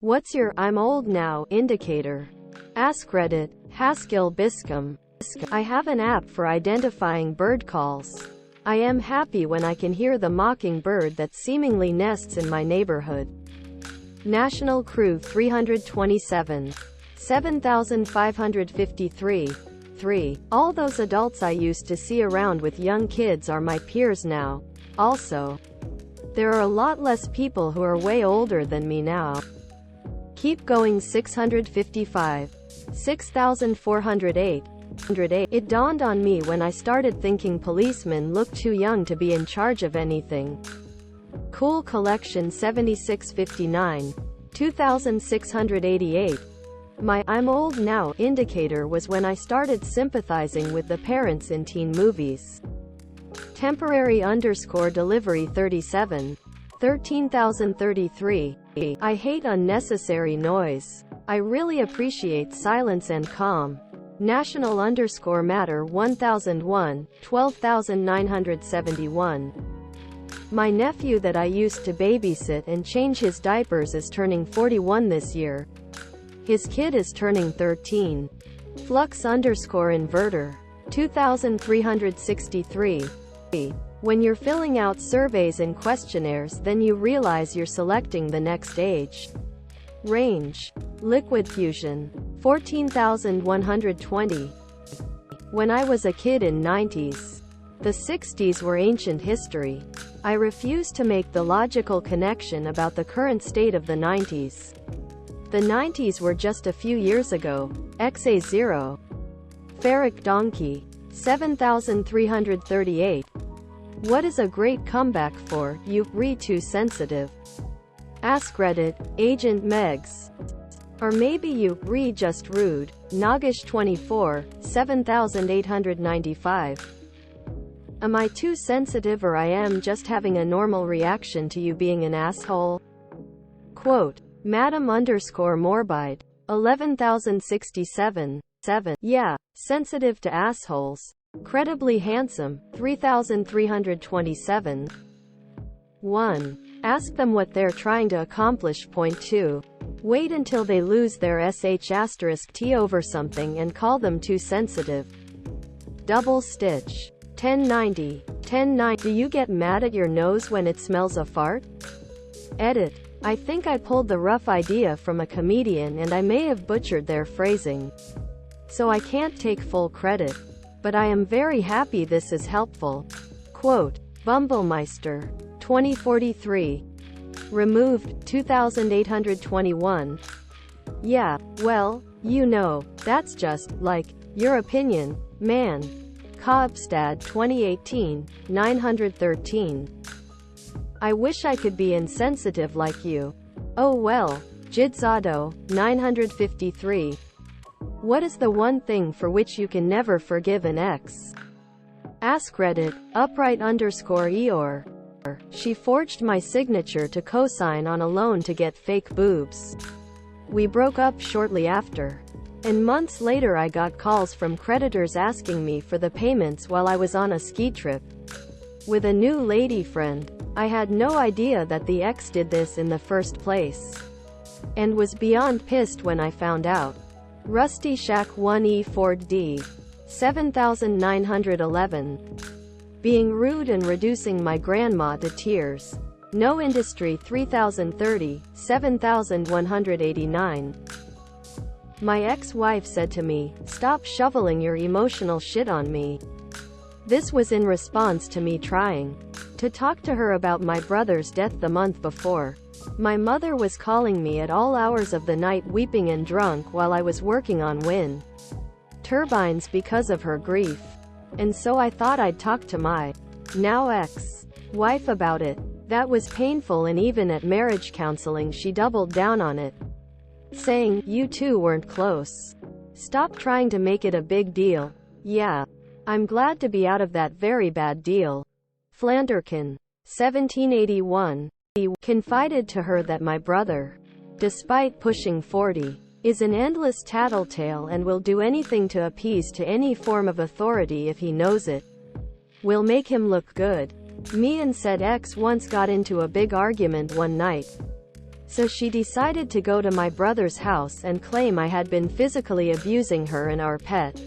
What's your "I'm old now" indicator? Askreddit, Haskell Biscom. I have an app for identifying bird calls. I am happy when I can hear the mockingbird that seemingly nests in my neighborhood. National Crew 327. 7553. 3. All those adults I used to see around with young kids are my peers now. Also, there are a lot less people who are way older than me now. Keep going 655. 6408. It dawned on me when I started thinking policemen look too young to be in charge of anything. Cool Collection 7659. 2688. My "I'm old now" indicator was when I started sympathizing with the parents in teen movies. Temporary_delivery 37. 13033. I hate unnecessary noise. I really appreciate silence and calm. National_matter 1001. 12971. My nephew that I used to babysit and change his diapers is turning 41 this year. His kid is turning 13. Flux_inverter. 2363. When you're filling out surveys and questionnaires, then you realize you're selecting the next age. Range. Liquid fusion. 14,120. When I was a kid in 90s. The 60s were ancient history. I refuse to make the logical connection about the current state of the 90s. The 90s were just a few years ago. XA0. Ferric Donkey. 7338. What is a great comeback for, you, too sensitive? Askreddit, Agent Megs. Or maybe you, just rude. Nagish24, 7895. Am I too sensitive, or I am just having a normal reaction to you being an asshole? Quote. Madam_morbide. 11067. 7. Yeah, sensitive to assholes. Credibly handsome. 3327. 1. Ask them what they're trying to accomplish. Point 2. Wait until they lose their sh*t over something and call them too sensitive. Double stitch. 1090. 1090. Do you get mad at your nose when it smells a fart? Edit. I think I pulled the rough idea from a comedian and I may have butchered their phrasing. So I can't take full credit. But I am very happy this is helpful. Quote. Bumblemeister. 2043. Removed. 2821. Yeah, well, that's just, like, your opinion, man. Cobstad 2018. 913. I wish I could be insensitive like you. Oh well. Jidzado. 953. What is the one thing for which you can never forgive an ex? Askreddit, upright_Eeyore. She forged my signature to co-sign on a loan to get fake boobs. We broke up shortly after. And months later I got calls from creditors asking me for the payments while I was on a ski trip with a new lady friend. I had no idea that the ex did this in the first place. And was beyond pissed when I found out. Rusty Shack 1E Ford D. 7911. Being rude and reducing my grandma to tears. No Industry 3030. 7189. My ex-wife said to me, "Stop shoveling your emotional shit on me." This was in response to me trying to talk to her about my brother's death the month before. My mother was calling me at all hours of the night weeping and drunk while I was working on wind turbines because of her grief. And so I thought I'd talk to my now ex-wife about it. That was painful, and even at marriage counseling she doubled down on it, saying, "You two weren't close. Stop trying to make it a big deal." Yeah. I'm glad to be out of that very bad deal. Flanderkin. 1781. He confided to her that my brother, despite pushing 40, is an endless tattletale and will do anything to appease to any form of authority if he knows it will make him look good. Me and said ex once got into a big argument one night. So she decided to go to my brother's house and claim I had been physically abusing her and our pet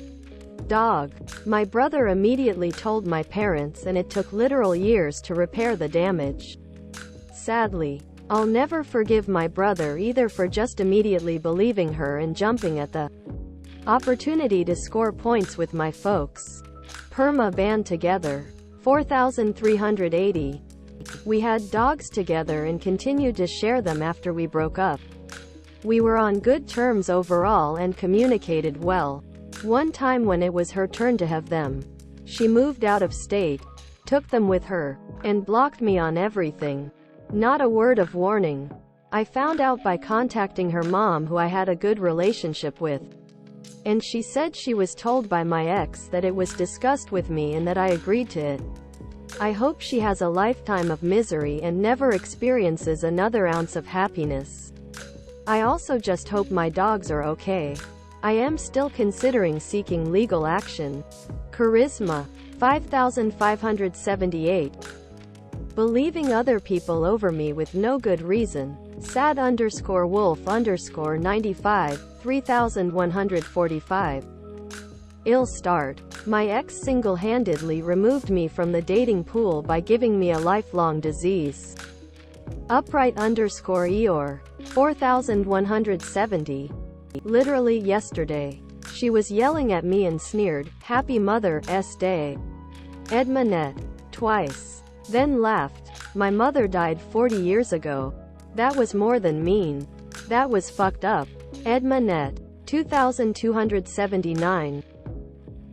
dog. My brother immediately told my parents, and it took literal years to repair the damage. Sadly, I'll never forgive my brother either for just immediately believing her and jumping at the opportunity to score points with my folks. Perma band together. 4,380. We had dogs together and continued to share them after we broke up. We were on good terms overall and communicated well. One time when it was her turn to have them, she moved out of state, took them with her, and blocked me on everything. Not a word of warning. I found out by contacting her mom, who I had a good relationship with. And she said she was told by my ex that it was discussed with me and that I agreed to it. I hope she has a lifetime of misery and never experiences another ounce of happiness. I also just hope my dogs are okay. I am still considering seeking legal action. Charisma. 5,578. Believing other people over me with no good reason. Sad_wolf_95, 3,145. Ill start. My ex single-handedly removed me from the dating pool by giving me a lifelong disease. Upright_Eeyore. 4,170. Literally yesterday, she was yelling at me and sneered, "Happy Mother's Day, Edmanette," twice. Then laughed. My mother died 40 years ago. That was more than mean. That was fucked up. Edmanette. 2,279.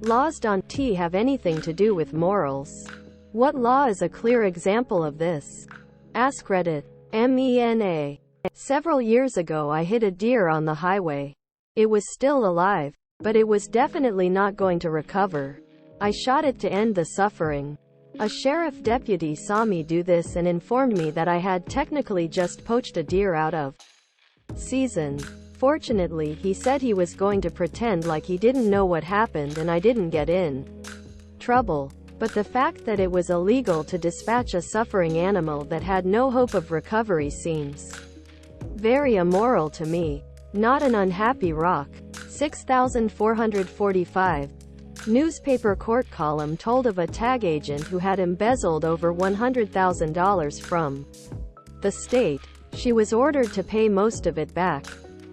Laws don't have anything to do with morals. What law is a clear example of this? Askreddit. MENA. Several years ago I hit a deer on the highway. It was still alive, but it was definitely not going to recover. I shot it to end the suffering. A sheriff deputy saw me do this and informed me that I had technically just poached a deer out of season. Fortunately, he said he was going to pretend like he didn't know what happened and I didn't get in trouble. But the fact that it was illegal to dispatch a suffering animal that had no hope of recovery seems very immoral to me. Not an unhappy rock. 6,445. Newspaper court column told of a tag agent who had embezzled over $100,000 from the state. She was ordered to pay most of it back.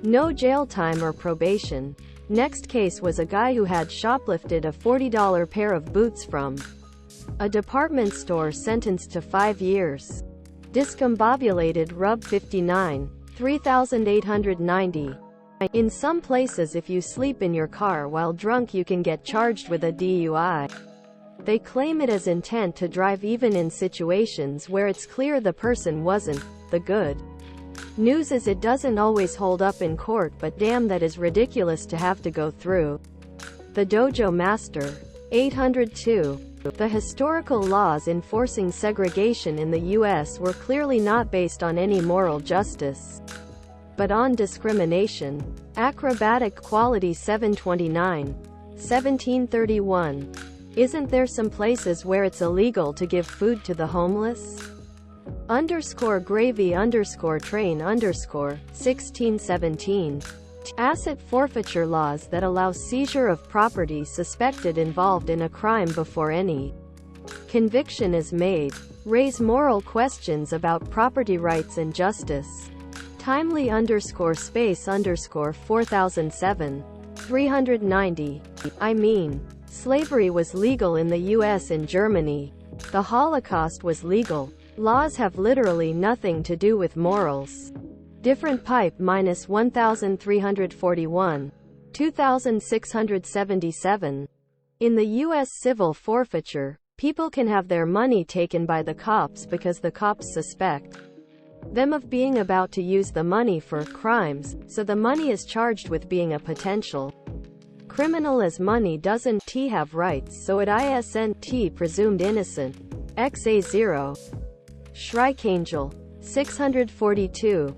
No jail time or probation. Next case was a guy who had shoplifted a $40 pair of boots from a department store, sentenced to 5 years. Discombobulated rub. 59. 3,890. In some places, if you sleep in your car while drunk, you can get charged with a DUI. They claim it as intent to drive even in situations where it's clear the person wasn't. The good news is it doesn't always hold up in court, but damn, that is ridiculous to have to go through. The Dojo Master. 802. The historical laws enforcing segregation in the U.S. were clearly not based on any moral justice, but on discrimination. Acrobatic quality. 729. 1731. Isn't there some places where it's illegal to give food to the homeless? _gravy_train_1617. Asset forfeiture laws that allow seizure of property suspected involved in a crime before any conviction is made. Raise moral questions about property rights and justice. Timely_space_4007. 390. I mean, slavery was legal in the US and Germany. The Holocaust was legal. Laws have literally nothing to do with morals. Different pipe. -1341. 2,677. In the U.S. civil forfeiture, people can have their money taken by the cops because the cops suspect them of being about to use the money for crimes, so the money is charged with being a potential criminal, as money doesn't have rights, so it isn't presumed innocent. XA0. Shrikangel. 642.